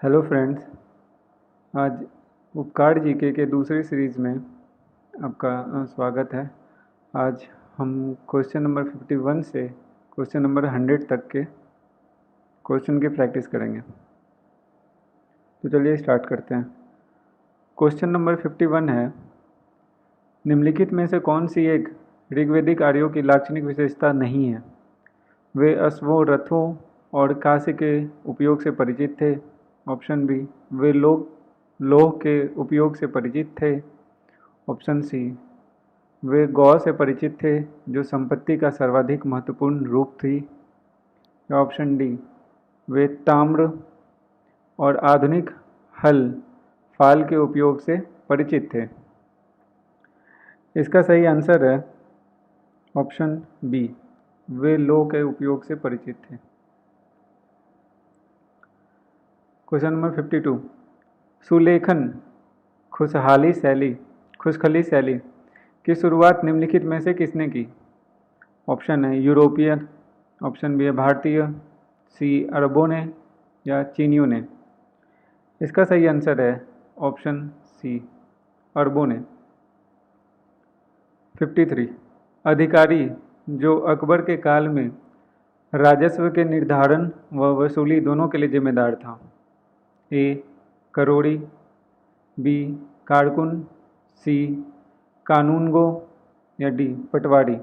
Hello friends. आज उपकार GK के दूसरी सीरीज़ में आपका स्वागत है। आज हम क्वेश्चन नंबर 51 से क्वेश्चन नंबर 100 तक के क्वेश्चन की प्रैक्टिस करेंगे। तो चलिए स्टार्ट करते हैं। क्वेश्चन नंबर 51 है, निम्नलिखित में से कौन सी एक ऋग्वेदिक आर्यों की लाक्षणिक विशेषता नहीं है? वे अश्वों, रथों और कांसे के उपयोग से परिचित थे। ऑप्शन बी, वे लौह के उपयोग से परिचित थे। ऑप्शन सी, वे गौ से परिचित थे जो संपत्ति का सर्वाधिक महत्वपूर्ण रूप थी। या ऑप्शन डी, वे ताम्र और आधुनिक हल फाल के उपयोग से परिचित थे। इसका सही आंसर है ऑप्शन बी, वे लौह के उपयोग से परिचित थे। क्वेश्चन नंबर 52, सुलेखन खुशखली शैली की शुरुआत निम्नलिखित में से किसने की? ऑप्शन है यूरोपियन, ऑप्शन बी है भारतीय, सी अरबों ने, या चीनियों ने। इसका सही आंसर है ऑप्शन सी, अरबों ने। 53, अधिकारी जो अकबर के काल में राजस्व के निर्धारण व वसूली दोनों के लिए जिम्मेदार था। ए करोड़ी, बी कारकुन, सी कानूनगो, या डी पटवारी।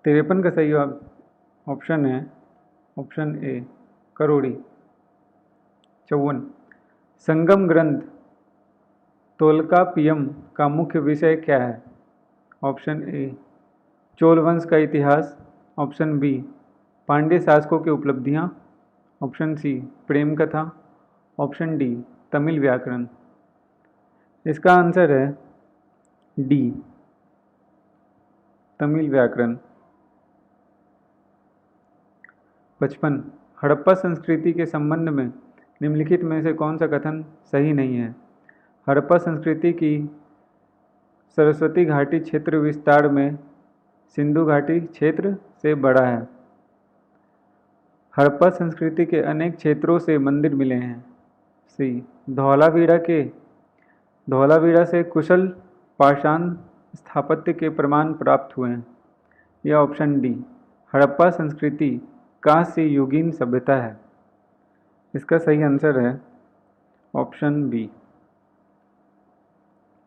53 का सही ऑप्शन है ऑप्शन ए करोड़ी। 54, संगम ग्रंथ तोल्काप्पियम का मुख्य विषय क्या है? ऑप्शन ए चोल वंश का इतिहास, ऑप्शन बी पांड्य शासकों की उपलब्धियां, ऑप्शन सी प्रेम कथा, ऑप्शन डी तमिल व्याकरण। इसका आंसर है डी तमिल व्याकरण। 55, हड़प्पा संस्कृति के संबंध में निम्नलिखित में से कौन सा कथन सही नहीं है? हड़प्पा संस्कृति की सरस्वती घाटी क्षेत्र विस्तार में सिंधु घाटी क्षेत्र से बड़ा है। हड़प्पा संस्कृति के अनेक क्षेत्रों से मंदिर मिले हैं। सी धौलावीरा से कुशल पाषाण स्थापत्य के प्रमाण प्राप्त हुए हैं। या ऑप्शन डी, हड़प्पा संस्कृति कांस्य युगीन सभ्यता है। इसका सही आंसर है ऑप्शन बी,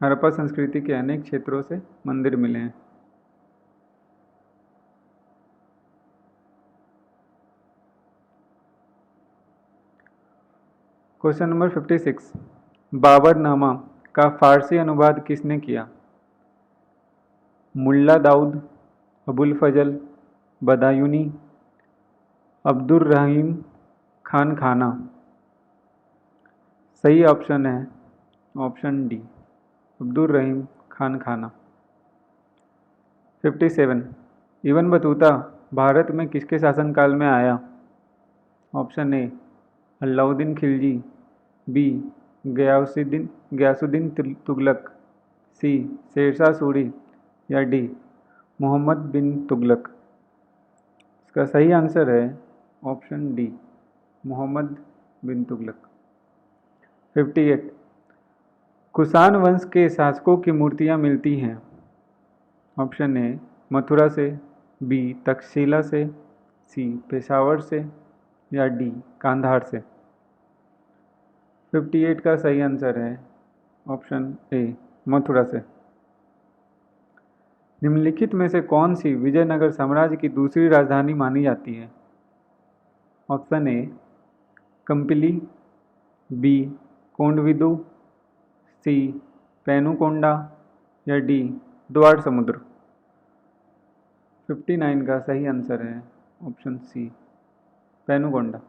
हड़प्पा संस्कृति के अनेक क्षेत्रों से मंदिर मिले हैं। क्वेश्चन नंबर 56, बाबरनामा का फारसी अनुवाद किसने किया? मुल्ला दाऊद, अबुल फजल बदायूनी, अब्दुर्रहीम खान खाना। सही ऑप्शन है ऑप्शन डी, अब्दुर्रहीम खान खाना। 57, इब्न बतूता भारत में किसके शासनकाल में आया? Option A Alauddin Khilji, B Ghiyasuddin Tughlaq, C Sher Shah Suri, या डी मोहम्मद बिन तुगलक। इसका सही आंसर है ऑप्शन डी, मोहम्मद बिन तुगलक। 58, कुषाण वंश के शासकों की मूर्तियां मिलती हैं। ऑप्शन ए मथुरा से, बी तक्षशिला से, सी पेशावर से, या डी कांधार से। 58 का सही आंसर है ऑप्शन ए मथुरा से। निम्नलिखित में से कौन सी विजयनगर साम्राज्य की दूसरी राजधानी मानी जाती है? Option A Kampili, B Kondavidu, C Penukonda, या डी द्वार समुद्र। 59 का सही आंसर है option C Penukonda.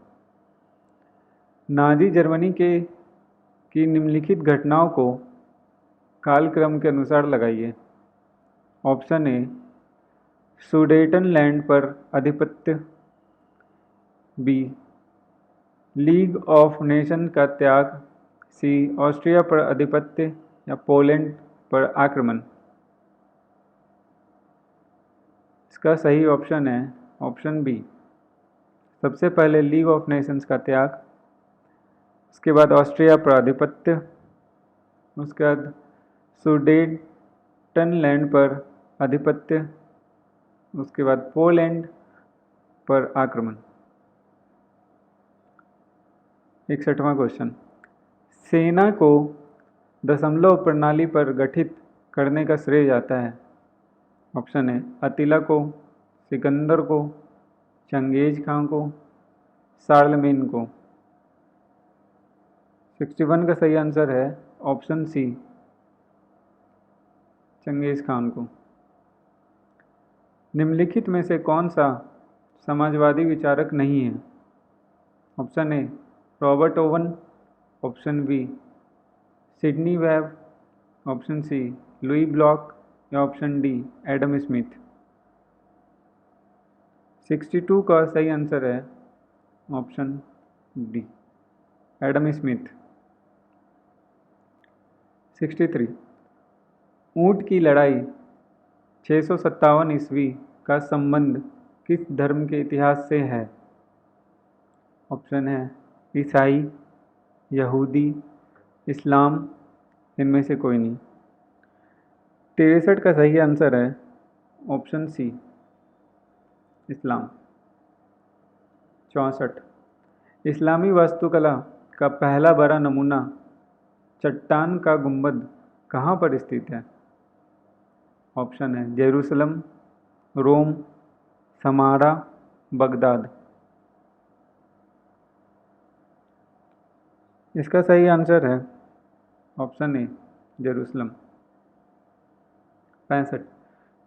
Nazi Germany की निम्नलिखित घटनाओं को कालक्रम के अनुसार लगाइए। ऑप्शन ए सुडेटनलैंड पर आधिपत्य, बी लीग ऑफ नेशन का त्याग, सी ऑस्ट्रिया पर आधिपत्य, या पोलैंड पर आक्रमण। इसका सही ऑप्शन है ऑप्शन बी, सबसे पहले लीग ऑफ नेशंस का त्याग, उसके बाद ऑस्ट्रिया पर आधिपत्य, उसके बाद सुडेटनलैंड पर आधिपत्य, उसके बाद पोलैंड पर आक्रमण। 61वां क्वेश्चन, सेना को दशमलव प्रणाली पर गठित करने का श्रेय जाता है। ऑप्शन है अतिला को, सिकंदर को, चंगेज खां को, शार्लमेन को। 61 का सही आंसर है ऑप्शन सी, चंगेज खान को। निम्नलिखित में से कौन सा समाजवादी विचारक नहीं है? Option A Robert Owen, option B Sidney Webb, option C Louis Blanc या ऑप्शन डी एडम स्मिथ। 62 का सही आंसर है ऑप्शन डी एडम स्मिथ। 63 ऊंट की लड़ाई 657 ईस्वी का संबंध किस धर्म के इतिहास से है? ऑप्शन है ईसाई, यहूदी, इस्लाम, इनमें से कोई नहीं। 63 का सही आंसर है ऑप्शन सी, इस्लाम। 64 इस्लामी वास्तुकला का पहला बड़ा नमूना चट्टान का गुंबद कहाँ पर स्थित है? ऑप्शन है जेरूसलम, रोम, समारा, बगदाद। इसका सही आंसर है ऑप्शन ए जेरूसलम। 65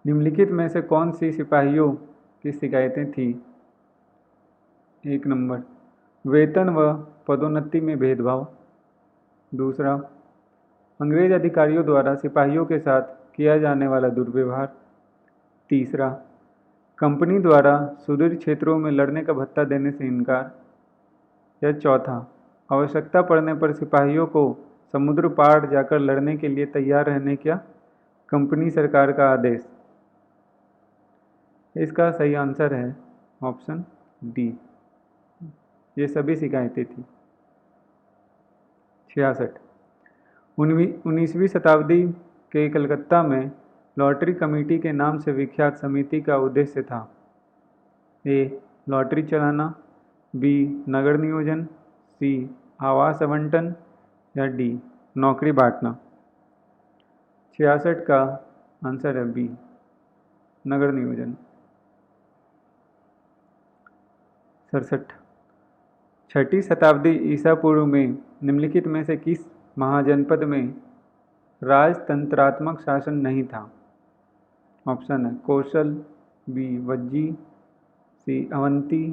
निम्नलिखित में से कौन सी सिपाहियों की शिकायतें थी? 1 नंबर वेतन व पदोन्नति में भेदभाव, दूसरा अंग्रेज अधिकारियों द्वारा सिपाहियों के साथ किया जाने वाला दुर्व्यवहार, तीसरा कंपनी द्वारा सुदूर क्षेत्रों में लड़ने का भत्ता देने से इनकार, या चौथा आवश्यकता पड़ने पर सिपाहियों को समुद्र पार जाकर लड़ने के लिए तैयार रहने का कंपनी सरकार का आदेश। इसका सही आंसर है ऑप्शन डी, ये सभी शिकायतें थी। 66 19वीं शताब्दी के कलकत्ता में लॉटरी कमेटी के नाम से विख्यात समिति का उद्देश्य था? ए लॉटरी चलाना, बी नगर नियोजन, सी आवास आवंटन, या डी नौकरी बांटना। 66 का आंसर है बी नगर नियोजन। 67 छठी शताब्दी ईसा पूर्व में निम्नलिखित में से किस महाजनपद में राजतंत्रात्मक शासन नहीं था? ऑप्शन है कौशल, बी वज्जी, सी अवंती,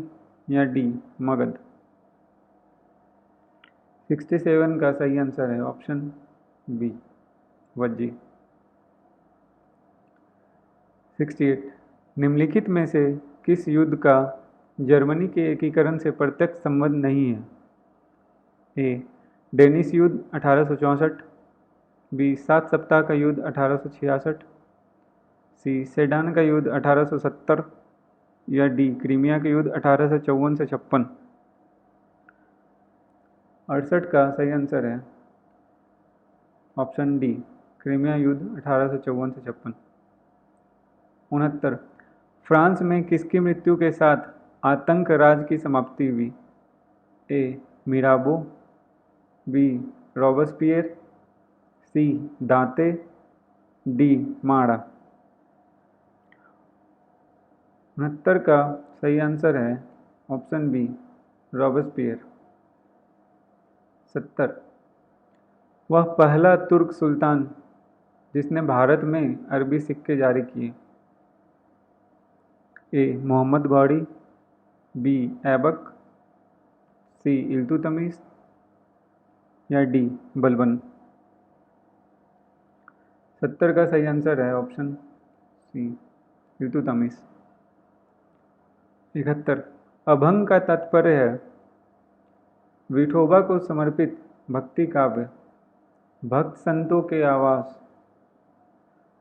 या डी मगध। 67 का सही आंसर है ऑप्शन बी वज्जी। 68 निम्नलिखित में से किस युद्ध का जर्मनी के एकीकरण से प्रत्यक्ष संबंध नहीं है? ए डेनिश युद्ध 1864, बी 7 सप्ताह का युद्ध 1866, सी सेडान का युद्ध 1870, या डी क्रीमिया का युद्ध 1854 से 56। 68 का सही आंसर है ऑप्शन डी क्रीमिया युद्ध 1854 से 56। 69 फ्रांस में किसकी मृत्यु के साथ आतंक राज की समाप्ति हुई? ए मिराबो, बी रॉबस्पियर, सी दांते, डी माड़ा। 69 का सही आंसर है ऑप्शन बी रॉबस्पियर। 70 वह पहला तुर्क सुल्तान जिसने भारत में अरबी सिक्के जारी किए? ए मोहम्मद गौरी, बी ऐबक, सी इल्तुतमिश, या डी बलबन। 70 का सही आंसर है ऑप्शन सी इल्तुतमिश। 71 अभंग का तात्पर्य है विठोबा को समर्पित भक्ति काव्य, भक्त संतों के आवास,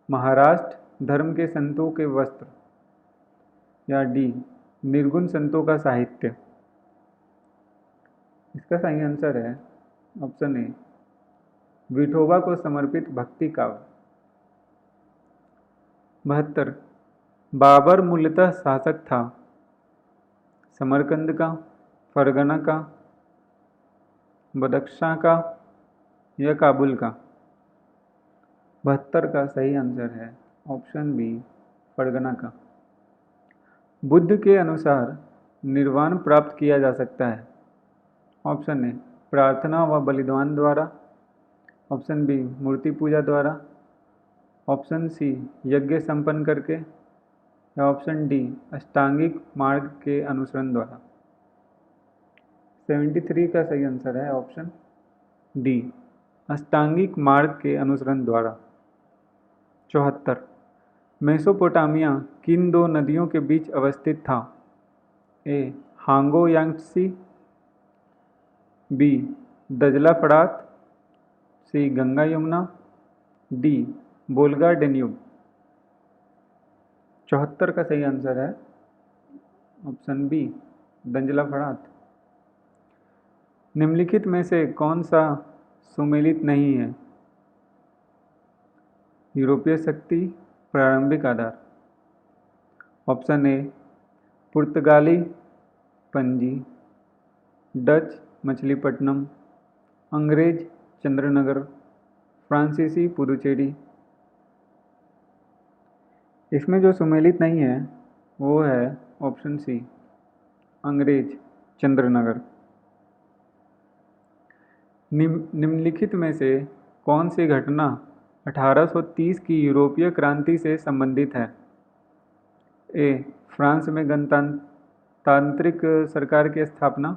महाराष्ट्र धर्म के संतों के वस्त्र, या डी निर्गुण संतों का साहित्य। इसका सही आंसर है ऑप्शन ए विठोबा को समर्पित भक्ति काव्य। 72 बाबर मूलतः शासक था, समरकंद का, फरगना का, बदख्शां का या काबुल का। 72 का सही आंसर है ऑप्शन बी, फरगना का। बुद्ध के अनुसार निर्वाण प्राप्त किया जा सकता है। ऑप्शन ए प्रार्थना व बलिदान द्वारा, ऑप्शन बी मूर्ति पूजा द्वारा, ऑप्शन सी यज्ञ संपन्न करके, या ऑप्शन डी अष्टांगिक मार्ग के अनुसरण द्वारा। 73 का सही आंसर है ऑप्शन डी, अष्टांगिक मार्ग के अनुसरण द्वारा। 74 मेसोपोटामिया किन दो नदियों के बीच अवस्थित था? ए हांगो यांगत्सी, बी दजला फरात, सी गंगा यमुना, डी बोल्गा डेन्यूब। 74 का सही आंसर है ऑप्शन बी, दंजला फरात। निम्नलिखित में से कौन सा सुमेलित नहीं है? यूरोपीय शक्ति प्रारंभिक आधार। ऑप्शन ए पुर्तगाली पणजी, डच मछलीपट्टनम, अंग्रेज चंद्रनगर, फ्रांसीसी पुदुचेरी। इसमें जो सुमेलित नहीं है वो है ऑप्शन सी, अंग्रेज चंद्रनगर। निम्नलिखित में से कौन सी घटना 1830 की यूरोपीय क्रांति से संबंधित है? ए फ्रांस में गणतांत्रिक सरकार की स्थापना,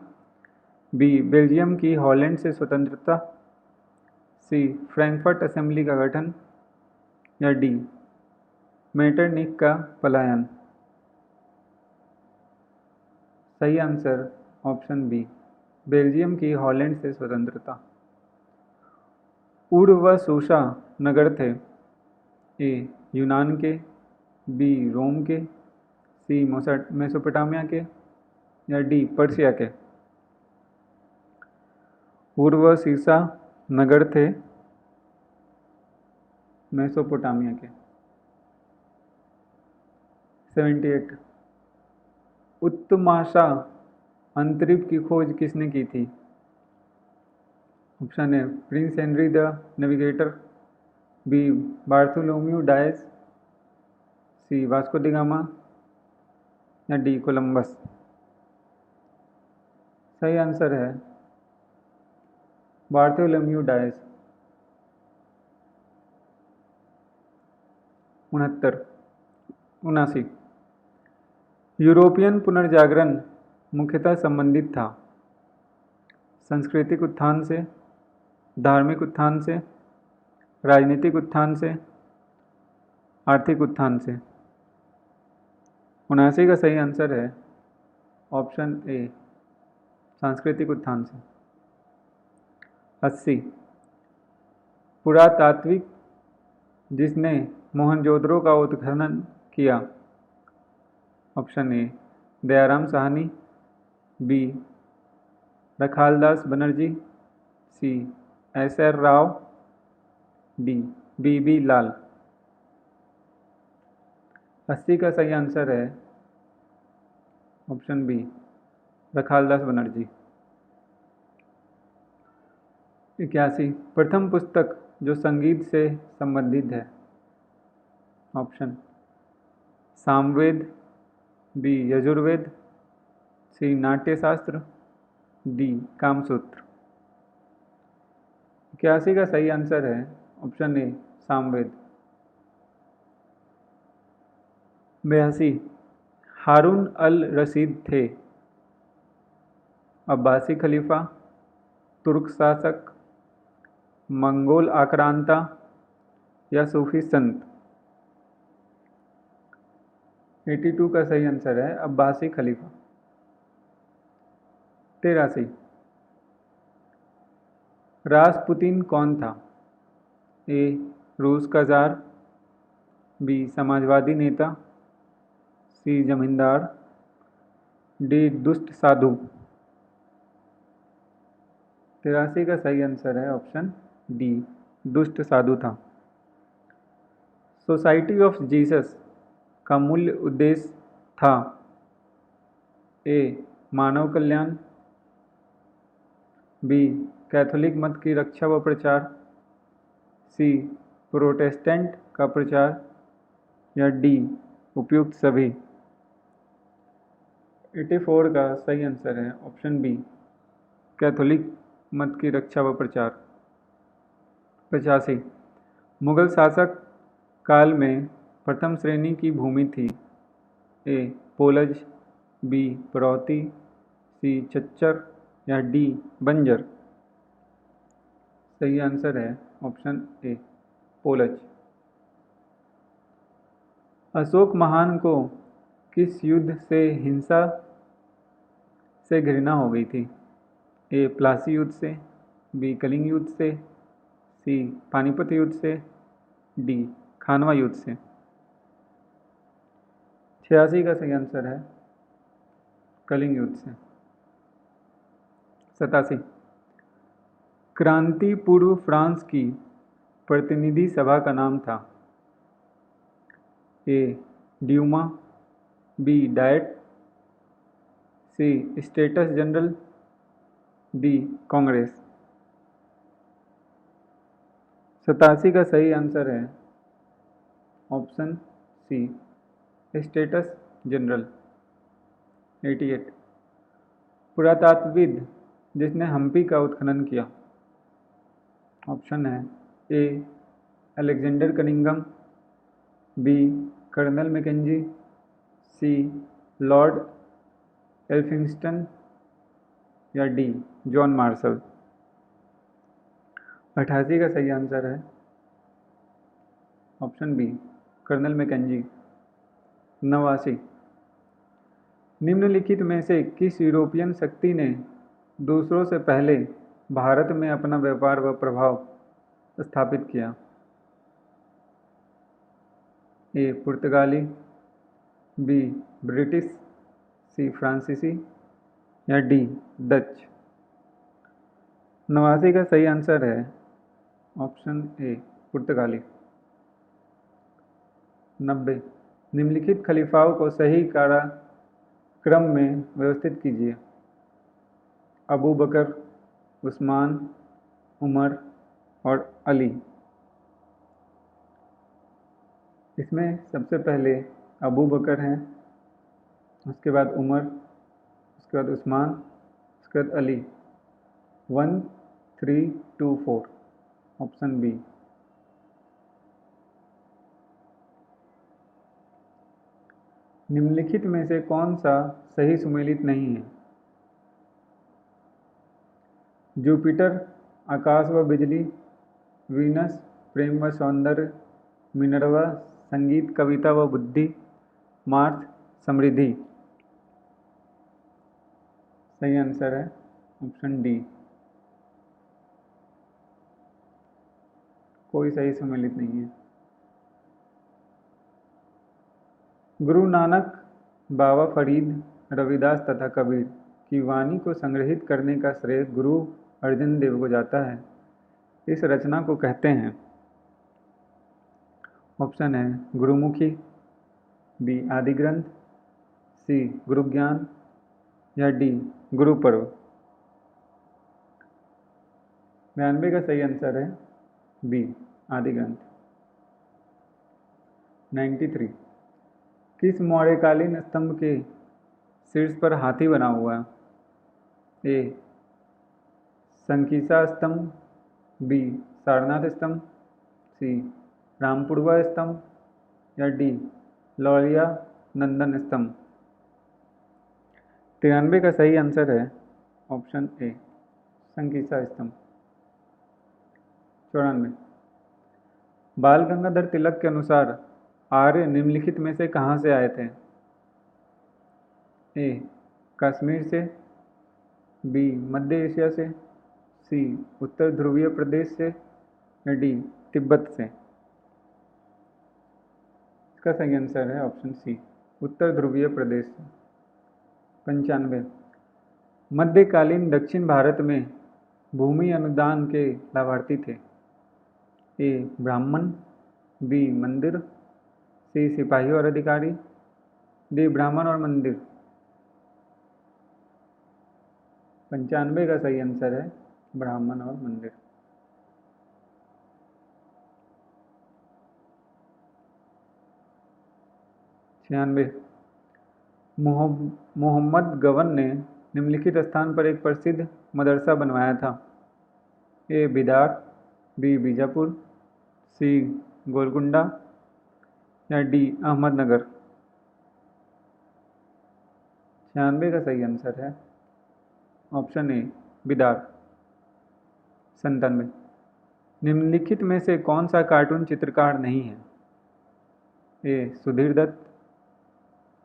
बी बेल्जियम की हॉलैंड से स्वतंत्रता, सी फ्रैंकफर्ट असेंबली का गठन, या डी मेटरनिख का पलायन। सही आंसर ऑप्शन बी, बेल्जियम की हॉलैंड से स्वतंत्रता। उड़ व सूसा नगर थे? ए यूनान के, बी रोम के, सी मेसोपोटामिया के, या डी पर्शिया के। उड़ व सीसा नगर थे मेसोपोटामिया के। 78 उत्तमाशा अंतरिक्ष की खोज किसने की थी? Option A Prince Henry the Navigator, B Bartholomew Dias, C Vasco da Gama, या डी कोलंबस। सही आंसर है बार्थोलोम्यू डायस। 79 यूरोपियन पुनर्जागरण मुख्यतः संबंधित था सांस्कृतिक उत्थान से, धार्मिक उत्थान से, राजनीतिक उत्थान से, आर्थिक उत्थान से। 79 का सही आंसर है ऑप्शन ए, सांस्कृतिक उत्थान से। 80 पुरातात्विक जिसने मोहनजोदड़ो का उत्खनन किया? Option A Dayaram Sahni, B Rakhaldas Banerjee, C S R. Rao, D B Lal. 80 का सही आंसर है ऑप्शन बी, रखालदास बनर्जी। 81 प्रथम पुस्तक जो संगीत से संबंधित है? ऑप्शन सामवेद, बी यजुर्वेद, सी नाट्यशास्त्र, डी कामसूत्र। 81 का सही आंसर है ऑप्शन ए, सामवेद। 82 हारून अल रशीद थे? अब्बासी खलीफा, तुर्क शासक, मंगोल आक्रांता, या सूफी संत। 82 का सही आंसर है अब्बासी खलीफा। 83 रासपुतीन कौन था? ए रूस का जार, बी समाजवादी नेता, सी जमींदार, डी दुष्ट साधु। 83 का सही आंसर है ऑप्शन डी, दुष्ट साधु था। सोसाइटी ऑफ जीसस का मूल उद्देश्य था ए, मानव कल्याण, बी, कैथोलिक मत की रक्षा व प्रचार, सी, प्रोटेस्टेंट का प्रचार, या डी, उपयुक्त सभी। 84 का सही आंसर है ऑप्शन बी, कैथोलिक मत की रक्षा व प्रचार। 85 मुगल शासक काल में प्रथम श्रेणी की भूमि थी ए, पोलज, बी, पड़ौती, सी, चच्चर, या डी, बंजर। सही आंसर है ऑप्शन ए, पोलज। अशोक महान को किस युद्ध से हिंसा से घृणा हो गई थी ए, प्लासी युद्ध से, बी, कलिंग युद्ध से, सी, पानीपत युद्ध से, डी, खानवा युद्ध से। 86 का सही आंसर है कलिंग युद्ध से। 87 क्रांति पूर्व फ्रांस की प्रतिनिधि सभा का नाम था A, Duma, B, Diet, C, States General, D, Congress. 87 का सही आंसर है ऑप्शन सी, स्टेटस जनरल। 88 पुरातत्वविद जिसने हम्पी का उत्खनन किया। ऑप्शन है A, Alexander Cunningham, B, Colonel Mackenzie, C, Lord Elphinstone, या डी, जॉन मार्शल। 88 का सही आंसर है ऑप्शन बी, कर्नल मैकेंजी। 89 निम्नलिखित में से किस यूरोपियन शक्ति ने दूसरों से पहले भारत में अपना व्यापार व प्रभाव स्थापित किया ए, पुर्तगाली, बी, ब्रिटिश, सी, फ्रांसीसी, या डी, डच। 89 का सही आंसर है ऑप्शन ए, पुर्तगाली। 90 निम्नलिखित खलीफाओं को सही कालक्रम में व्यवस्थित कीजिए अबू बकर, उस्मान, उमर और अली। इसमें सबसे पहले अबू बकर हैं, उसके बाद उमर, उसके बाद उस्मान, उसके बाद अली। 1, 3, 2, 4 option B. निम्नलिखित में से कौन सा सही सुमेलित नहीं है? जुपिटर आकाश व बिजली, वीनस प्रेम व सौंदर्य, मिनर्वा संगीत कविता व बुद्धि, मार्स समृद्धि। सही आंसर है ऑप्शन डी, कोई सही सम्मिलित नहीं है। गुरु नानक, बाबा फरीद, रविदास तथा कबीर की वाणी को संग्रहित करने का श्रेय गुरु अर्जन देव को जाता है। इस रचना को कहते हैं। ऑप्शन है गुरुमुखी, बी, आदि ग्रंथ, सी, गुरु ज्ञान, या डी, गुरु पर्व। 92 का सही आंसर है बी, आदि ग्रंथ। 93 किस मौर्यकालीन स्तंभ के शीर्ष पर हाथी बना हुआ है? ए, संकीसा स्तंभ, बी, सारनाथ स्तंभ, सी, रामपुरवा स्तंभ, या डी, लौलिया नंदन स्तंभ। 93 का सही आंसर है ऑप्शन ए, संकीसा स्तंभ। 94 बाल गंगाधर तिलक के अनुसार आर्य निम्नलिखित में से कहाँ से आए थे? ए, कश्मीर से, बी, मध्य एशिया से, सी, उत्तर ध्रुवीय प्रदेश से, या डी, तिब्बत से। इसका सही आंसर है ऑप्शन सी, उत्तर ध्रुवीय प्रदेश से। 95 मध्यकालीन दक्षिण भारत में भूमि अनुदान के लाभार्थी थे? ए ब्राह्मण, बी मंदिर, सी सिपाही और अधिकारी, डी ब्राह्मण और मंदिर। 95 का सही आंसर है ब्राह्मण और मंदिर। छियानवे, मोहम्मद गवन ने निम्नलिखित स्थान पर एक प्रसिद्ध मदरसा बनवाया था? ए बिदार, बी बीजापुर, सी गोलकुंडा या डी अहमदनगर। 96 का सही आंसर है ऑप्शन ए बिदार। 97, निम्नलिखित में से कौन सा कार्टून चित्रकार नहीं है? ए सुधीर दत्त,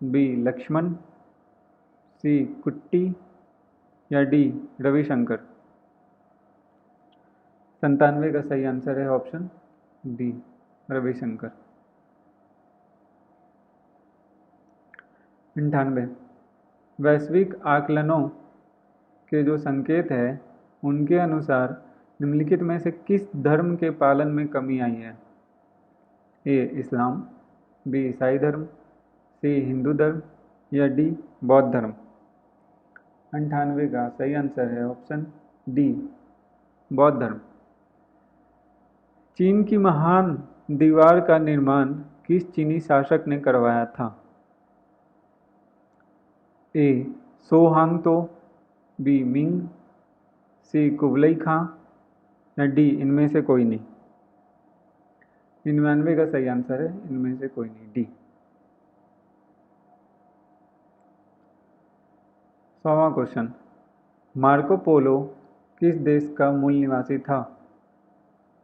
बी लक्ष्मण, सी कुट्टी या डी रविशंकर। 97 का सही आंसर है ऑप्शन डी रविशंकर। 98, वैश्विक आकलनों के जो संकेत है उनके अनुसार निम्नलिखित में से किस धर्म के पालन में कमी आई है? ए इस्लाम, बी ईसाई धर्म, सी हिंदू धर्म या डी बौद्ध धर्म। 98 का सही आंसर है ऑप्शन डी बौद्ध धर्म। चीन की महान दीवार का निर्माण किस चीनी शासक ने करवाया था? ए शो हांगतो, बी मिंग, सी कुबलई खां या डी इनमें से कोई नहीं। 99 का सही आंसर है इनमें से कोई नहीं, डी। 100वां क्वेश्चन, मार्को पोलो किस देश का मूल निवासी था?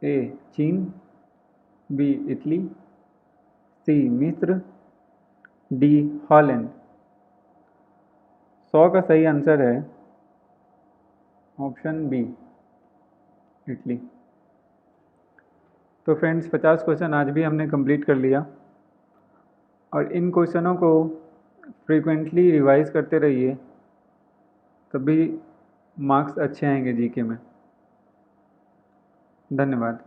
ए चीन, बी इटली, सी मिस्र, डी हॉलैंड। 100 का सही आंसर है ऑप्शन बी इटली। तो फ्रेंड्स 50 क्वेश्चन आज भी हमने कंप्लीट कर लिया और इन क्वेश्चनों को फ्रीक्वेंटली रिवाइज करते रहिए तभी मार्क्स अच्छे आएंगे जीके में। धन्यवाद।